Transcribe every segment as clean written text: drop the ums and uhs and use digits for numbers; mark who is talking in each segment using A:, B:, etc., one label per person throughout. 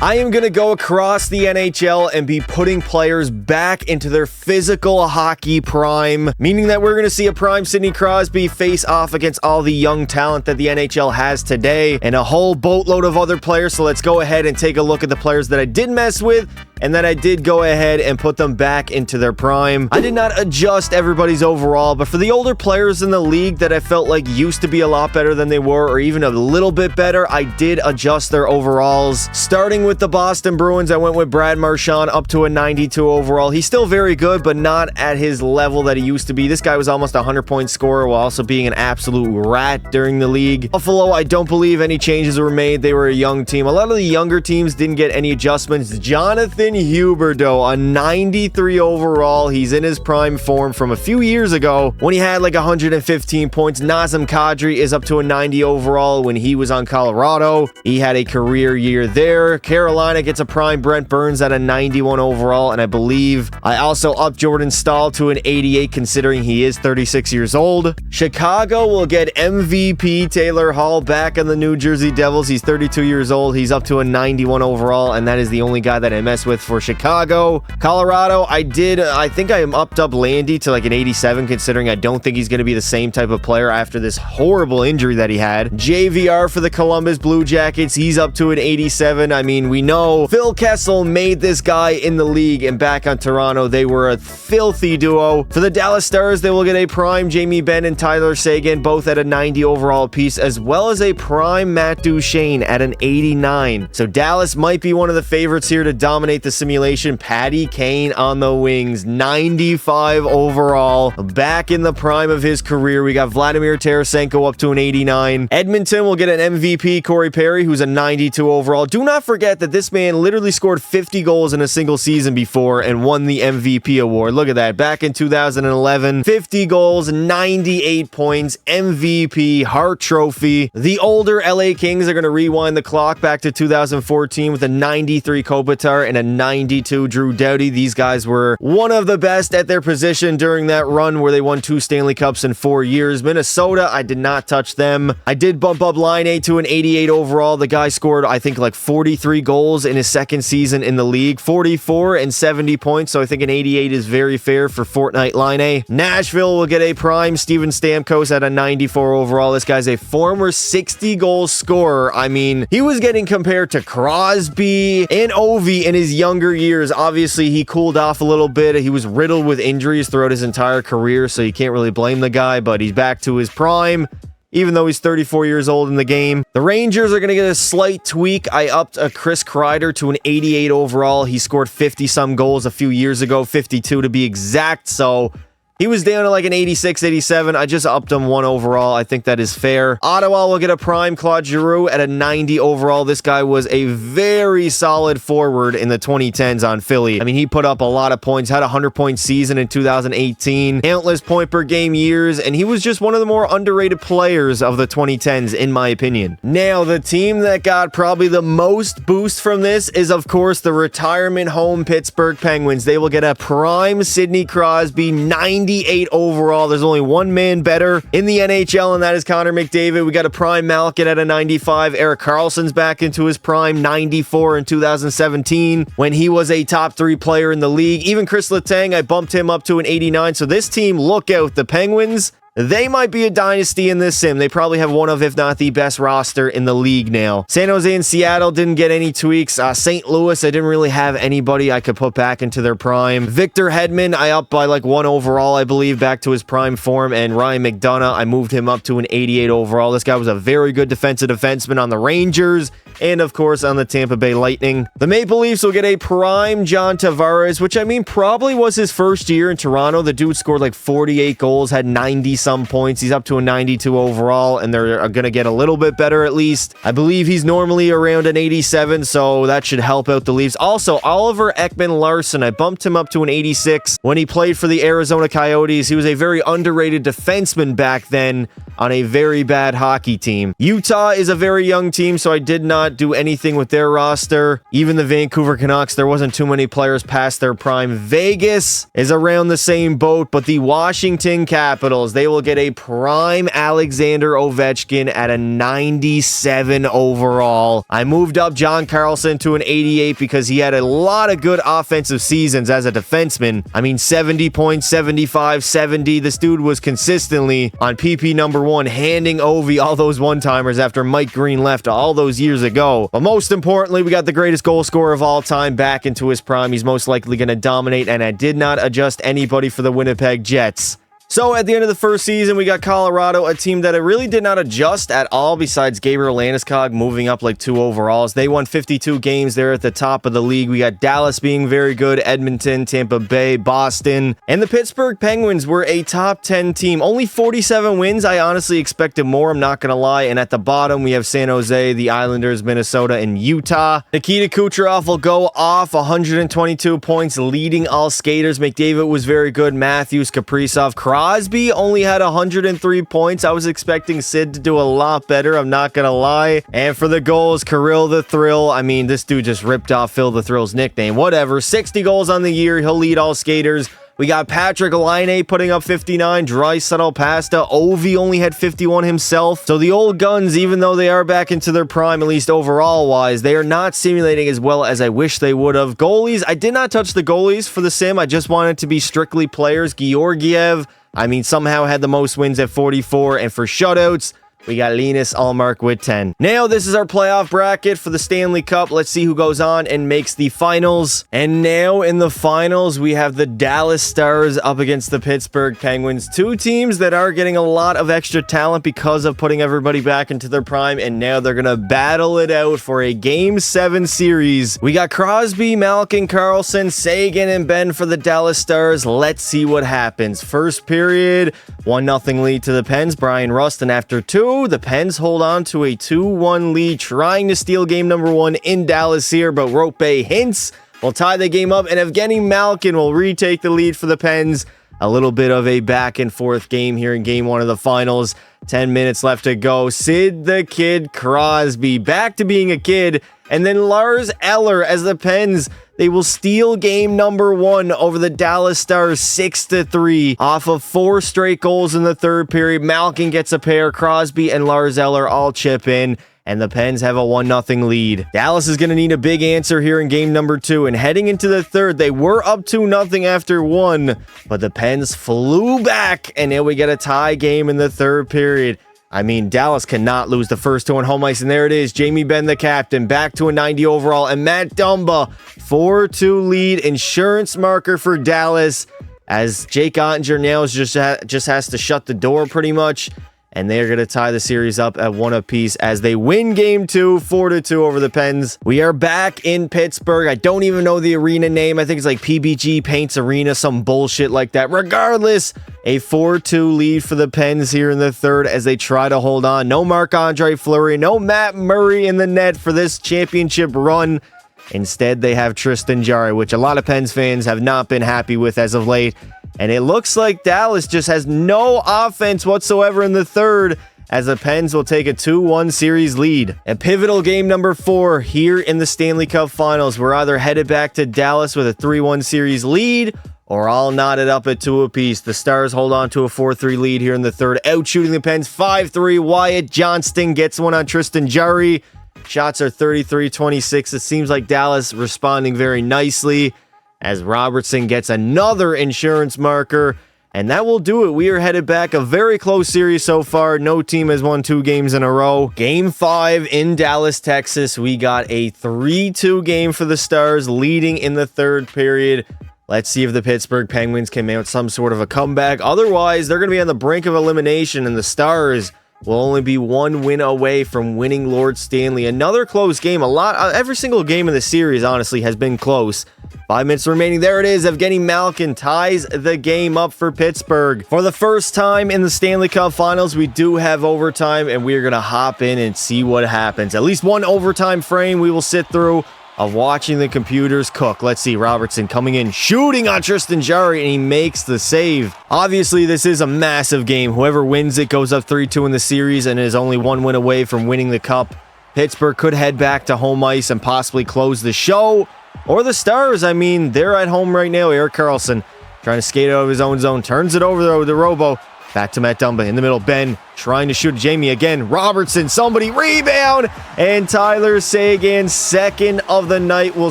A: I am going to go across the NHL and be putting players back into their physical hockey prime, meaning that we're going to see a prime Sidney Crosby face off against all the young talent that the NHL has today and a whole boatload of other players. So let's go ahead and take a look at the players that I did mess with and then I did go ahead and put them back into their prime. I did not adjust everybody's overall, but for the older players in the league that I felt like used to be a lot better than they were, or even a little bit better, I did adjust their overalls. Starting with the Boston Bruins, I went with Brad Marchand up to a 92 overall. He's still very good, but not at his level that he used to be. This guy was almost a 100-point scorer while also being an absolute rat during the league. Buffalo, I don't believe any changes were made. They were a young team. A lot of the younger teams didn't get any adjustments. Jonathan Huberdeau, a 93 overall. He's in his prime form from a few years ago when he had like 115 points. Nazem Kadri is up to a 90 overall when he was on Colorado. He had a career year there. Carolina gets a prime Brent Burns at a 91 overall, and I believe I also upped Jordan Stahl to an 88 considering he is 36 years old. Chicago will get MVP Taylor Hall back on the New Jersey Devils. He's 32 years old. He's up to a 91 overall, and that is the only guy that I mess with for Chicago. Colorado, I think I am upped up Landy to like an 87 considering I don't think he's going to be the same type of player after this horrible injury that he had. JVR for the Columbus Blue Jackets, he's up to an 87. I mean, we know Phil Kessel made this guy in the league, and back on Toronto, they were a filthy duo. For the Dallas Stars, they will get a prime Jamie Benn and Tyler Seguin, both at a 90 overall piece, as well as a prime Matt Duchene at an 89. So Dallas might be one of the favorites here to dominate the simulation. Patty Kane on the wings, 95 overall, back in the prime of his career. We got Vladimir Tarasenko up to an 89. Edmonton will get an MVP, Corey Perry, who's a 92 overall. Do not forget that this man literally scored 50 goals in a single season before and won the MVP award. Look at that. Back in 2011, 50 goals, 98 points, MVP, Hart Trophy. The older LA Kings are going to rewind the clock back to 2014 with a 93 Kopitar and a 92 Drew Doughty. These guys were one of the best at their position during that run where they won 2 Stanley Cups in 4 years. Minnesota, I did not touch them. I did bump up Line to an 88 overall. The guy scored, I think, like 43 goals in his second season in the league, 44 and 70 points, so I think an 88 is very fair for Fortnite Line. Nashville will get a prime Steven Stamkos at a 94 overall. This guy's a former 60-goal scorer. I mean, he was getting compared to Crosby and Ovi in his younger years. Obviously, he cooled off a little bit. He was riddled with injuries throughout his entire career, so you can't really blame the guy, but he's back to his prime, even though he's 34 years old in the game. The Rangers are going to get a slight tweak. I upped a Chris Kreider to an 88 overall. He scored 50-some goals a few years ago, 52 to be exact, so he was down to like an 86, 87. I just upped him 1 overall. I think that is fair. Ottawa will get a prime Claude Giroux at a 90 overall. This guy was a very solid forward in the 2010s on Philly. I mean, he put up a lot of points, had a 100-point season in 2018, countless point-per-game years, and he was just one of the more underrated players of the 2010s, in my opinion. Now, the team that got probably the most boost from this is, of course, the retirement home Pittsburgh Penguins. They will get a prime Sidney Crosby, 98 overall. There's only one man better in the NHL, and that is Connor McDavid. We got a prime Malkin at a 95. Erik Karlsson's back into his prime, 94 in 2017 when he was a top 3 player in the league. Even Chris Letang, I bumped him up to an 89. So this team, look out. The Penguins, they might be a dynasty in this sim. They probably have one of, if not the best roster in the league now. San Jose and Seattle didn't get any tweaks. St. Louis, I didn't really have anybody I could put back into their prime. Victor Hedman, I upped by like 1 overall, I believe, back to his prime form. And Ryan McDonough, I moved him up to an 88 overall. This guy was a very good defensive defenseman on the Rangers and, of course, on the Tampa Bay Lightning. The Maple Leafs will get a prime John Tavares, which, I mean, probably was his first year in Toronto. The dude scored like 48 goals, had 90-some points. He's up to a 92 overall, and they're going to get a little bit better at least. I believe he's normally around an 87, so that should help out the Leafs. Also, Oliver Ekman-Larsson, I bumped him up to an 86 when he played for the Arizona Coyotes. He was a very underrated defenseman back then on a very bad hockey team. Utah is a very young team, so I did not not do anything with their roster. Even the Vancouver Canucks, there wasn't too many players past their prime. Vegas is around the same boat, but the Washington Capitals, they will get a prime Alexander Ovechkin at a 97 overall. I moved up John Carlson to an 88 because he had a lot of good offensive seasons as a defenseman. I mean, 70 points, 75, 70. This dude was consistently on PP #1, handing Ovi all those one-timers after Mike Green left all those years ago. But most importantly, we got the greatest goal scorer of all time back into his prime. He's most likely going to dominate, and I did not adjust anybody for the Winnipeg Jets. So at the end of the first season, we got Colorado, a team that I really did not adjust at all besides Gabriel Landeskog moving up like 2 overalls. They won 52 games. They're at the top of the league. We got Dallas being very good, Edmonton, Tampa Bay, Boston, and the Pittsburgh Penguins were a top 10 team. Only 47 wins. I honestly expected more, I'm not going to lie. And at the bottom, we have San Jose, the Islanders, Minnesota, and Utah. Nikita Kucherov will go off 122 points, leading all skaters. McDavid was very good. Matthews, Kaprizov, Crosby only had 103 points. I was expecting Sid to do a lot better, I'm not gonna lie. And for the goals, Kirill the Thrill, I mean, this dude just ripped off Phil the Thrill's nickname. Whatever, 60 goals on the year, he'll lead all skaters. We got Patrick Laine putting up 59, Draisaitl, Pasta, Ovi only had 51 himself. So the old guns, even though they are back into their prime, at least overall wise, they are not simulating as well as I wish they would have. Goalies, I did not touch the goalies for the sim. I just wanted to be strictly players. Georgiev, I mean, somehow had the most wins at 44, and for shutouts, we got Linus Ullmark with 10. Now, this is our playoff bracket for the Stanley Cup. Let's see who goes on and makes the finals. And now in the finals, we have the Dallas Stars up against the Pittsburgh Penguins. 2 teams that are getting a lot of extra talent because of putting everybody back into their prime. And now they're going to battle it out for a Game 7 series. We got Crosby, Malkin, Carlson, Sagan, and Ben for the Dallas Stars. Let's see what happens. First period, 1-0 lead to the Pens. Brian Rustin after 2. The Pens hold on to a 2-1 lead, trying to steal game number 1 in Dallas here, but Rope Hintz will tie the game up, and Evgeny Malkin will retake the lead for the Pens. A little bit of a back and forth game here in game 1 of the finals. 10 minutes left to go. Sid the Kid Crosby back to being a kid, and then Lars Eller as the Pens, they will steal game number 1 over the Dallas Stars 6-3 off of 4 straight goals in the third period. Malkin gets a pair, Crosby and Lars Eller all chip in, and the Pens have a 1-0 lead. Dallas is going to need a big answer here in game number 2, and heading into the third, they were up 2-0 after 1, but the Pens flew back, and now we get a tie game in the third period. I mean, Dallas cannot lose the first 2 on home ice, and there it is. Jamie Benn, the captain, back to a 90 overall, and Matt Dumba, 4-2 lead, insurance marker for Dallas, as Jake Ottinger now just has to shut the door pretty much, and they're going to tie the series up at 1 apiece as they win game 2, 4-2 over the Pens. We are back in Pittsburgh. I don't even know the arena name. I think it's like PBG Paints Arena, some bullshit like that. Regardless, a 4-2 lead for the Pens here in the third as they try to hold on. No Marc-Andre Fleury, no Matt Murray in the net for this championship run. Instead, they have Tristan Jarry, which a lot of Pens fans have not been happy with as of late. And it looks like Dallas just has no offense whatsoever in the third, as the Pens will take a 2-1 series lead. A pivotal game number 4 here in the Stanley Cup Finals. We're either headed back to Dallas with a 3-1 series lead, or all knotted up at 2 apiece. The Stars hold on to a 4-3 lead here in the third, outshooting the Pens 5-3. Wyatt Johnston gets one on Tristan Jarry. Shots are 33-26. It seems like Dallas responding very nicely, as Robertson gets another insurance marker, and that will do it. We are headed back. A very close series so far. No team has won 2 games in a row. Game 5 in Dallas, Texas. We got a 3-2 game for the Stars, leading in the third period. Let's see if the Pittsburgh Penguins can mount some sort of a comeback. Otherwise, they're going to be on the brink of elimination, and the Stars will only be 1 win away from winning Lord Stanley. Another close game. Every single game in the series, honestly, has been close. 5 minutes remaining. There it is. Evgeny Malkin ties the game up for Pittsburgh. For the first time in the Stanley Cup Finals, we do have overtime, and we are going to hop in and see what happens. At least 1 overtime frame we will sit through of watching the computers cook. Let's see, Robertson coming in, shooting on Tristan Jarry, and he makes the save. Obviously, this is a massive game. Whoever wins it goes up 3-2 in the series and is only 1 win away from winning the cup. Pittsburgh could head back to home ice and possibly close the show. Or the Stars, I mean, they're at home right now. Erik Karlsson trying to skate out of his own zone. Turns it over though to Robo. Back to Matt Dumba in the middle. Ben trying to shoot Jamie again. Robertson, somebody rebound. And Tyler Seguin, second of the night, will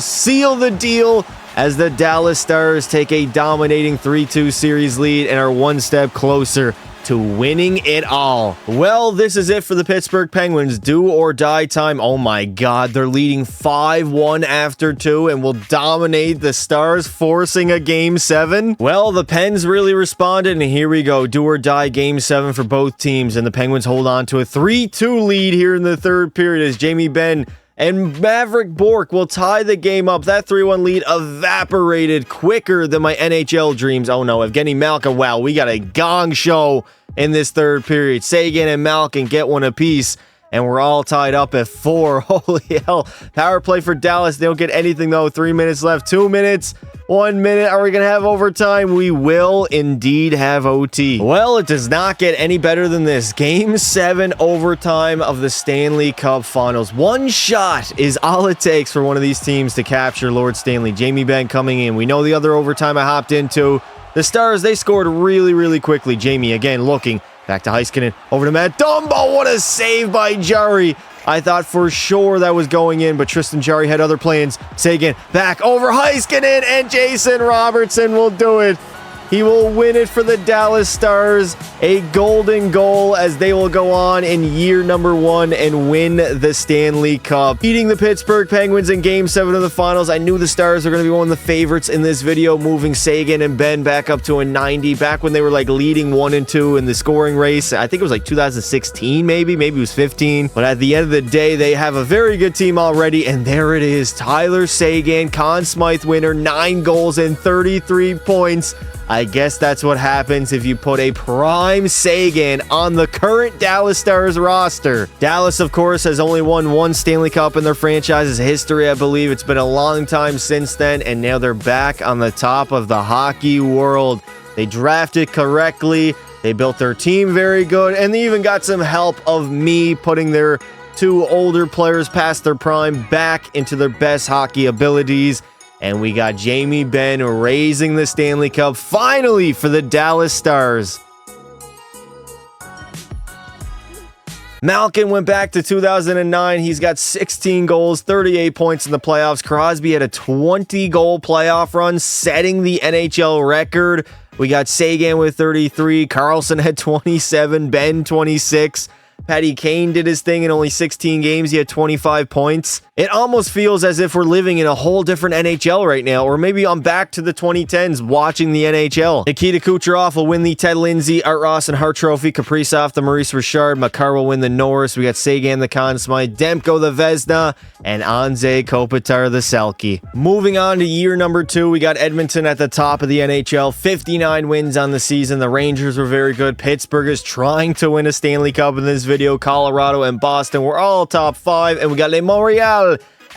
A: seal the deal as the Dallas Stars take a dominating 3-2 series lead and are one step closer to winning it all. Well, this is it for the Pittsburgh Penguins. Do or die time. Oh my God, they're leading 5-1 after 2 and will dominate the Stars, forcing a Game 7. Well, the Pens really responded, and here we go. Do or die Game 7 for both teams, and the Penguins hold on to a 3-2 lead here in the third period as Jamie Benn and Maverick Bourque will tie the game up. That 3-1 lead evaporated quicker than my NHL dreams. Oh no, Evgeny Malkin. Wow, we got a gong show in this third period. Seguin and Malkin get one apiece, and we're all tied up at 4. Holy hell. Power play for Dallas. They don't get anything though. 3 minutes left. 2 minutes. 1 minute. Are we going to have overtime? We will indeed have OT. Well, it does not get any better than this. Game 7 overtime of the Stanley Cup Finals. One shot is all it takes for one of these teams to capture Lord Stanley. Jamie Benn coming in. We know the other overtime I hopped into. The Stars, they scored really quickly. Jamie again looking. Back to Heiskanen. Over to Matt Dumba. What a save by Jarry. I thought for sure that was going in, but Tristan Jarry had other plans. Seguin back over Heiskanen, and Jason Robertson will do it. He will win it for the Dallas Stars. A golden goal as they will go on in year number 1 and win the Stanley Cup. Beating the Pittsburgh Penguins in Game 7 of the Finals. I knew the Stars are going to be one of the favorites in this video, moving Seguin and Ben back up to a 90. Back when they were like leading 1 and 2 in the scoring race. I think it was like 2016 maybe it was 15. But at the end of the day, they have a very good team already. And there it is. Tyler Seguin, Conn Smythe winner, 9 goals and 33 points. I guess that's what happens if you put a prime Seguin on the current Dallas Stars roster. Dallas, of course, has only won 1 Stanley Cup in their franchise's history, I believe. It's been a long time since then, and now they're back on the top of the hockey world. They drafted correctly, they built their team very good, and they even got some help of me putting their 2 older players past their prime back into their best hockey abilities. And we got Jamie Benn raising the Stanley Cup finally for the Dallas Stars. Malkin went back to 2009. He's got 16 goals, 38 points in the playoffs. Crosby had a 20-goal playoff run, setting the NHL record. We got Seguin with 33. Karlsson had 27. Benn 26. Patty Kane did his thing in only 16 games. He had 25 points. It almost feels as if we're living in a whole different NHL right now, or maybe I'm back to the 2010s watching the NHL. Nikita Kucherov will win the Ted Lindsay, Art Ross, and Hart Trophy. Kaprizov, the Maurice Richard. Makar will win the Norris. We got Seguin, the Conn Smythe. Demko, the Vezina. And Anze Kopitar, the Selke. Moving on to year number 2, we got Edmonton at the top of the NHL. 59 wins on the season. The Rangers were very good. Pittsburgh is trying to win a Stanley Cup in this video. Colorado and Boston were all top 5. And we got Les Montreal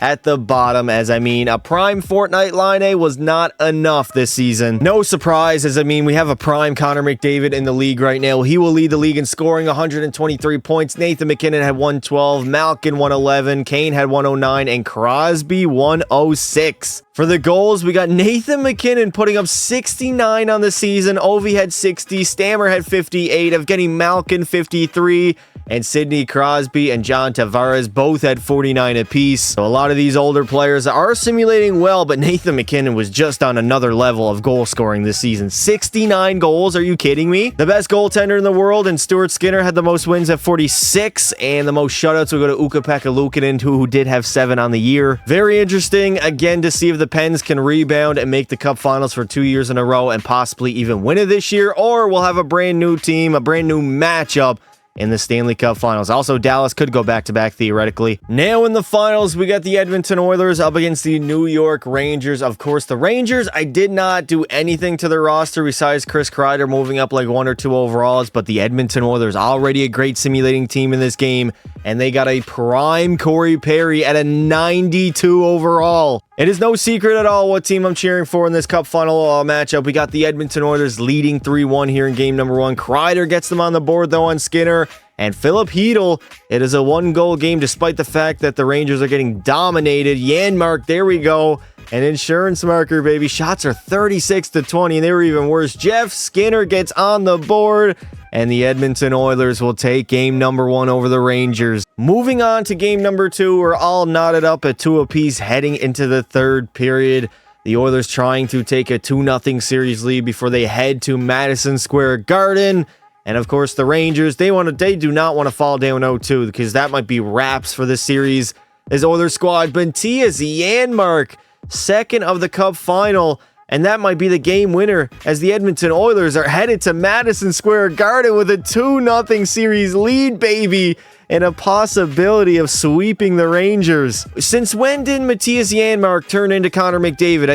A: at the bottom, as I mean, a prime Fortnite line was not enough this season. No surprise, as I mean, we have a prime Connor McDavid in the league right now. He will lead the league in scoring, 123 points. Nathan MacKinnon had 112, Malkin 111, Kane had 109, and Crosby 106. For the goals, we got Nathan MacKinnon putting up 69 on the season. Ovi had 60, Stammer had 58, Evgeny Malkin 53, and Sidney Crosby and John Tavares both had 49 apiece. So a lot of these older players are simulating well, but Nathan MacKinnon was just on another level of goal scoring this season. 69 goals, are you kidding me? The best goaltender in the world, and Stuart Skinner had the most wins at 46, and the most shutouts will go to Ukko-Pekka Luukkonen, who did have 7 on the year. Very interesting, again, to see if the Pens can rebound and make the Cup Finals for 2 years in a row and possibly even win it this year, or we'll have a brand new team, a brand new matchup in the Stanley Cup Finals. Also, Dallas could go back-to-back theoretically. Now in the finals, we got the Edmonton Oilers up against the New York Rangers. Of course, the Rangers, I did not do anything to their roster besides Chris Kreider moving up like 1 or 2 overalls, but the Edmonton Oilers, already a great simulating team in this game, and they got a prime Corey Perry at a 92 overall. It is no secret at all what team I'm cheering for in this Cup Final matchup. We got the Edmonton Oilers leading 3-1 here in game number 1. Kreider gets them on the board, though, on Skinner. And Philip Hedl, it is a 1-goal game despite the fact that the Rangers are getting dominated. Janmark, there we go. An insurance marker, baby. Shots are 36-20, and they were even worse. Jeff Skinner gets on the board, and the Edmonton Oilers will take game number 1 over the Rangers. Moving on to game number 2, we're all knotted up at 2 apiece heading into the third period. The Oilers trying to take a 2-0 series lead before they head to Madison Square Garden. And of course, the Rangers, they do not want to fall down 0-2 because that might be wraps for this series. As Oilers squad, Matthias Janmark, second of the Cup final, and that might be the game winner as the Edmonton Oilers are headed to Madison Square Garden with a 2-0 series lead, baby, and a possibility of sweeping the Rangers. Since when did Matthias Janmark turn into Connor McDavid?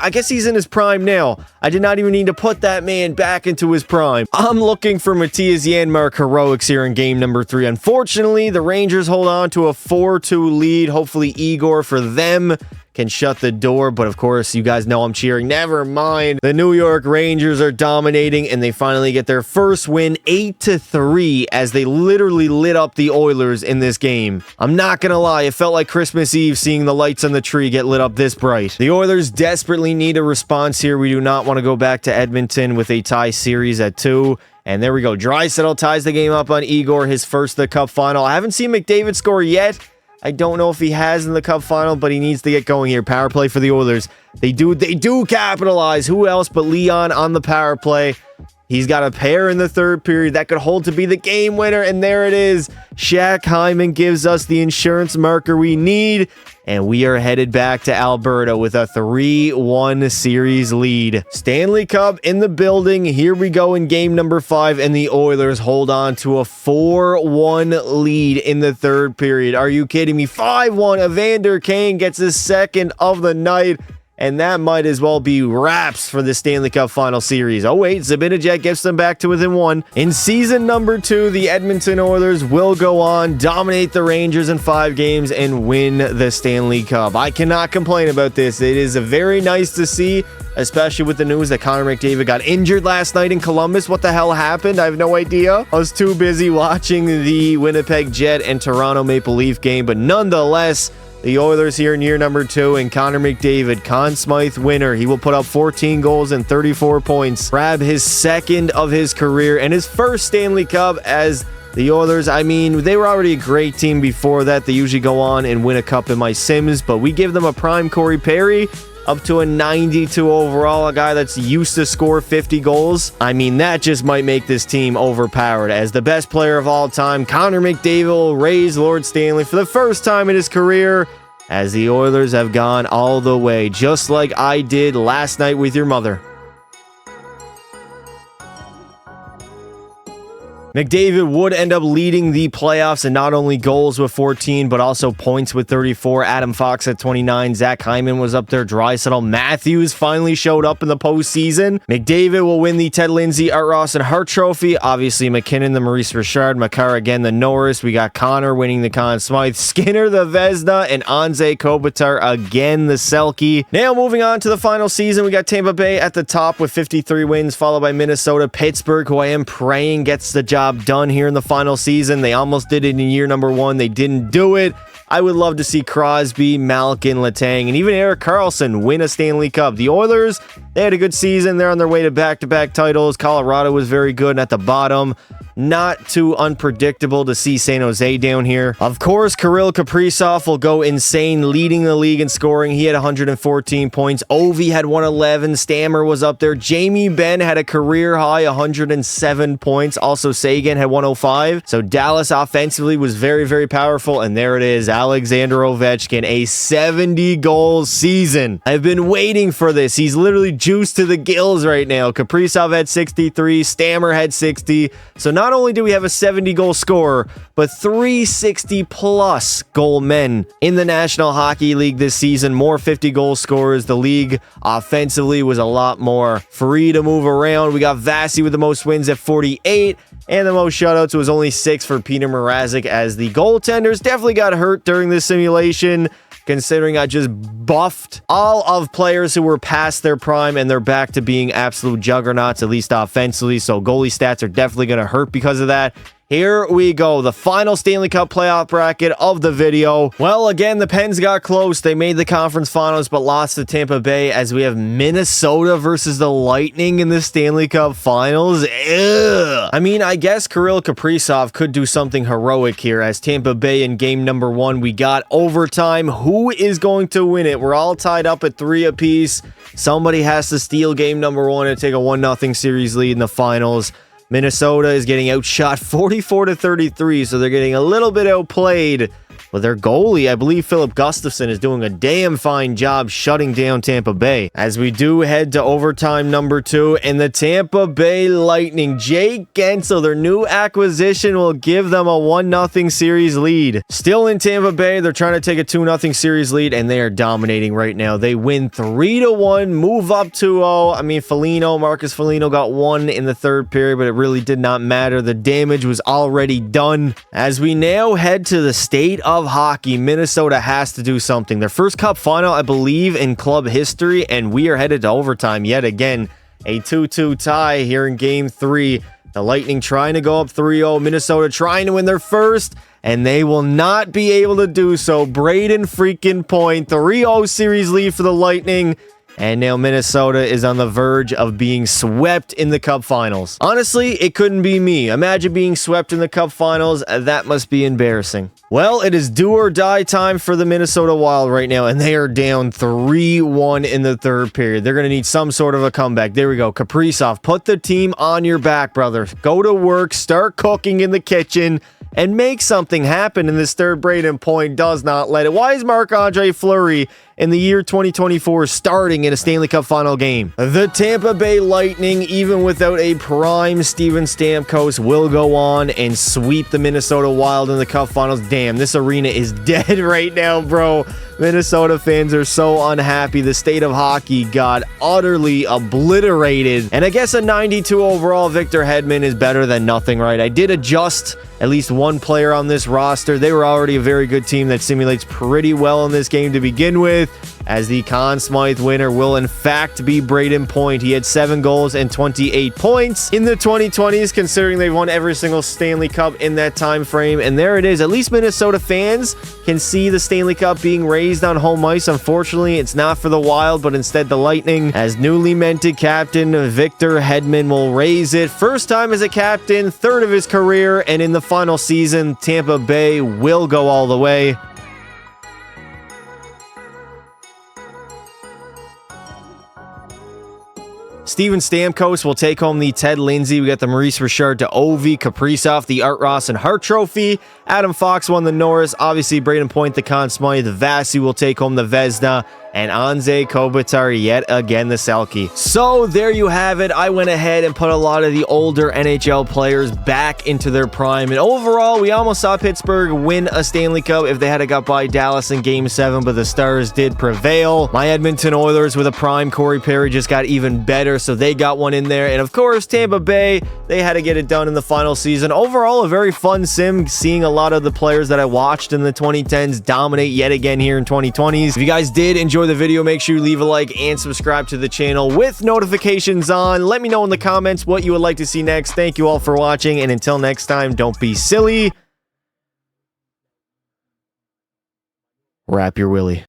A: I guess he's in his prime now. I did not even need to put that man back into his prime. I'm looking for Matthias Janmark heroics here in game number 3. Unfortunately, the Rangers hold on to a 4-2 lead. Hopefully Igor for them can shut the door, but of course, you guys know I'm cheering. Never mind. The New York Rangers are dominating, and they finally get their first win, 8-3, as they literally lit up the Oilers in this game. I'm not gonna lie, it felt like Christmas Eve seeing the lights on the tree get lit up this bright. The Oilers desperately need a response here. We do not want to go back to Edmonton with a tie series at 2. And there we go. Draisaitl ties the game up on Igor, his first of the Cup final. I haven't seen McDavid score yet. I don't know if he has in the Cup final, but he needs to get going here. Power play for the Oilers. They do capitalize. Who else but Leon on the power play? He's got a pair in the third period that could hold to be the game winner, and there it is. Shaq Hyman gives us the insurance marker we need, and we are headed back to Alberta with a 3-1 series lead. Stanley Cup in the building. Here we go in game number 5, and the Oilers hold on to a 4-1 lead in the third period. Are you kidding me? 5-1. Evander Kane gets his second of the night. And that might as well be wraps for the Stanley Cup final series. Oh wait, Zibanejad gets them back to within 1. In season number 2, the Edmonton Oilers will go on, dominate the Rangers in 5 games, and win the Stanley Cup. I cannot complain about this. It is very nice to see, especially with the news that Connor McDavid got injured last night in Columbus. What the hell happened? I have no idea. I was too busy watching the Winnipeg Jet and Toronto Maple Leaf game, but nonetheless, the Oilers here in year number 2, and Connor McDavid, Conn Smythe winner. He will put up 14 goals and 34 points. Grab his second of his career and his first Stanley Cup as the Oilers. I mean, they were already a great team before that. They usually go on and win a cup in my Sims, but we give them a prime Corey Perry, up to a 92 overall, a guy that's used to score 50 goals. I mean, that just might make this team overpowered. As the best player of all time, Connor McDavid will raise Lord Stanley for the first time in his career, as the Oilers have gone all the way, just like I did last night with your mother. McDavid would end up leading the playoffs in not only goals with 14, but also points with 34. Adam Fox at 29. Zach Hyman was up there. Draisaitl. Matthews finally showed up in the postseason. McDavid will win the Ted Lindsay, Art Ross, and Hart Trophy. Obviously, McKinnon, the Maurice Richard. Makar again, the Norris. We got Connor winning the Conn Smythe. Skinner, the Vezina. And Anze Kopitar again, the Selke. Now, moving on to the final season, we got Tampa Bay at the top with 53 wins, followed by Minnesota. Pittsburgh, who I am praying gets the job done here in the final season. They almost did it in year number 1. They didn't do it. I would love to see Crosby, Malkin, Letang, and even Erik Karlsson win a Stanley Cup. The Oilers, they had a good season. They're on their way to back-to-back titles. Colorado was very good, and at the bottom, not too unpredictable to see San Jose down here. Of course, Kirill Kaprizov will go insane, leading the league in scoring. He had 114 points. Ovi had 111. Stammer was up there. Jamie Benn had a career-high 107 points. Also, Sagan had 105. So Dallas offensively was very, very powerful. And there it is, Alexander Ovechkin, a 70-goal season. I've been waiting for this. He's literally juiced to the gills right now. Kaprizov had 63. Stammer had 60. So not only do we have a 70-goal scorer, but 360-plus goal men in the National Hockey League this season. More 50-goal scorers. The league offensively was a lot more free to move around. We got Vasi with the most wins at 48, and the most shutouts was only 6 for Peter Mrazek, as the goaltenders definitely got hurt during this simulation, considering I just buffed all of players who were past their prime and they're back to being absolute juggernauts, at least offensively. So goalie stats are definitely going to hurt because of that. Here we go, the final Stanley Cup playoff bracket of the video. Well, again, the Pens got close. They made the conference finals, but lost to Tampa Bay as we have Minnesota versus the Lightning in the Stanley Cup finals. Ugh. I mean, I guess Kirill Kaprizov could do something heroic here as Tampa Bay in game number 1. We got overtime. Who is going to win it? We're all tied up at 3 apiece. Somebody has to steal game number 1 and take a 1-0 series lead in the finals. Minnesota is getting outshot 44-33, so they're getting a little bit outplayed. But their goalie, I believe Philip Gustafsson, is doing a damn fine job shutting down Tampa Bay. As we do head to overtime number 2, and the Tampa Bay Lightning, Jake Guentzel, their new acquisition, will give them a 1-0 series lead. Still in Tampa Bay, they're trying to take a 2-0 series lead, and they are dominating right now. They win 3-1, move up 2-0. I mean, Marcus Foligno got 1 in the third period, but it really did not matter. The damage was already done. As we now head to the state of hockey, Minnesota has to do something. Their first cup final, I believe, in club history, and we are headed to overtime yet again. A 2-2 tie here in game 3. The Lightning trying to go up 3-0. Minnesota trying to win their first, and they will not be able to do so. Braden freaking Point, 3-0 series lead for the Lightning. And now Minnesota is on the verge of being swept in the Cup Finals. Honestly, it couldn't be me. Imagine being swept in the Cup Finals. That must be embarrassing. Well, it is do or die time for the Minnesota Wild right now, and they are down 3-1 in the third period. They're going to need some sort of a comeback. There we go. Kaprizov, put the team on your back, brother. Go to work, start cooking in the kitchen, and make something happen in this third. Braden Point does not let it. Why is Marc-Andre Fleury in the year 2024 starting in a Stanley Cup final game? The Tampa Bay Lightning, even without a prime Steven Stamkos, will go on and sweep the Minnesota Wild in the Cup finals. Damn, this arena is dead right now, bro. Minnesota fans are so unhappy. The state of hockey got utterly obliterated. And I guess a 92 overall Victor Hedman is better than nothing, right? I did adjust at least one player on this roster. They were already a very good team that simulates pretty well in this game to begin with, as the Conn Smythe winner will in fact be Braden Point. He had 7 goals and 28 points in the 2020s, considering they've won every single Stanley Cup in that time frame. And there it is. At least Minnesota fans can see the Stanley Cup being raised on home ice. Unfortunately, it's not for the Wild, but instead the Lightning, as newly minted captain Victor Hedman, will raise it. First time as a captain, third of his career, and in the final season, Tampa Bay will go all the way. Steven Stamkos will take home the Ted Lindsay. We got the Maurice Richard to Ovi, Kaprizov, the Art Ross and Hart Trophy. Adam Fox won the Norris. Obviously, Braden Point, the Conn Smythe. Vasi will take home the Vezina. And Anze Kopitar yet again the Selke. So there you have it. I went ahead and put a lot of the older NHL players back into their prime. And overall, we almost saw Pittsburgh win a Stanley Cup if they had got by Dallas in Game 7, but the Stars did prevail. My Edmonton Oilers with a prime Corey Perry just got even better, so they got one in there. And of course, Tampa Bay, they had to get it done in the final season. Overall, a very fun sim, seeing a lot of the players that I watched in the 2010s dominate yet again here in 2020s. If you guys did enjoy the video, make sure you leave a like and subscribe to the channel with notifications on. Let me know in the comments what you would like to see next. Thank you all for watching, and until next time, don't be silly. Wrap your willy.